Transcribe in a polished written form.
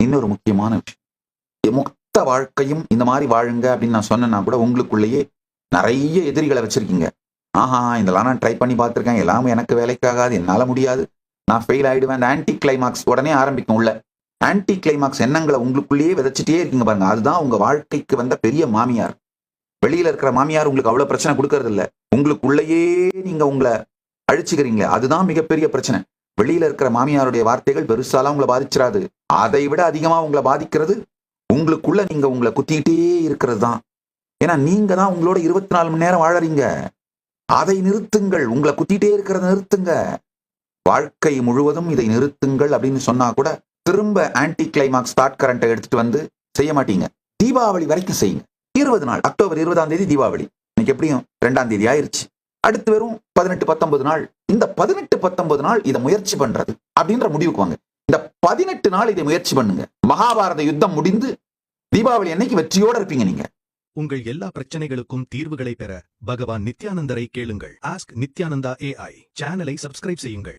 இன்னொரு முக்கியமான விஷயம், மொத்த வாழ்க்கையும் இந்த மாதிரி வாழுங்க அப்படின்னு நான் சொன்னேன்னா கூட உங்களுக்குள்ளேயே நிறைய எதிரிகளை வச்சிருக்கீங்க. ஆஹா, இதெல்லாம் நான் ட்ரை பண்ணி பார்த்துருக்கேன், எல்லாமே எனக்கு வேலைக்காகாது, என்னால முடியாது, நான் ஃபெயில் ஆயிடுவேன். அந்த ஆன்டி கிளைமாக்ஸ் உடனே ஆரம்பிக்கும். உள்ள ஆன்டி கிளைமாக்ஸ் எண்ணங்களை உங்களுக்குள்ளேயே விதைச்சிட்டே இருக்கீங்க பாருங்க. அதுதான் உங்க வாழ்க்கைக்கு வந்த பெரிய மாமியார். வெளியில இருக்கிற மாமியார் உங்களுக்கு அவ்வளவு பிரச்சனை கொடுக்கறது இல்ல, உங்களுக்குள்ளேயே நீங்க உங்களை அழிச்சுக்கிறீங்களே, அதுதான் மிகப்பெரிய பிரச்சனை. வெளியில இருக்கிற மாமியாருடைய வார்த்தைகள் பெருசாலாம் உங்களை பாதிச்சிடாது. அதை விட அதிகமா உங்களை பாதிக்கிறது உங்களுக்குள்ள நீங்க உங்களை குத்திக்கிட்டே இருக்கிறது தான். ஏன்னா நீங்க தான் உங்களோட 24 மணி நேரம் வாழறீங்க. அதை நிறுத்துங்கள், உங்களை குத்திட்டே இருக்கிறத நிறுத்துங்க. வாழ்க்கை முழுவதும் இதை நிறுத்துங்கள் அப்படின்னு சொன்னா கூட திரும்ப ஆன்டி கிளைமாக்ஸ் ஸ்டார்ட் கரண்ட்டை எடுத்துட்டு வந்து செய்ய மாட்டீங்க. தீபாவளி வரைக்கும் செய்யுங்க. 20 நாள், அக்டோபர் 20ஆம் தேதி தீபாவளி, இன்னைக்கு எப்படியும் 2ஆம் தேதி ஆயிருச்சு. அடுத்து வெறும் 18-19 நாள். இந்த 18-19 நாள் இதை முயற்சி பண்றது அப்படின்ற முடிவுக்கு வாங்க. இந்த 18 நாள் இதை முயற்சி பண்ணுங்க. மகாபாரத யுத்தம் முடிந்து தீபாவளி அன்னைக்கு வெற்றியோட இருப்பீங்க நீங்க. உங்கள் எல்லா பிரச்சனைகளுக்கும் தீர்வுகளை பெற பகவான் நித்யானந்தரை கேளுங்கள். ஆஸ்க் நித்யானந்தா AI சேனலை சப்ஸ்கிரைப் செய்யுங்கள்.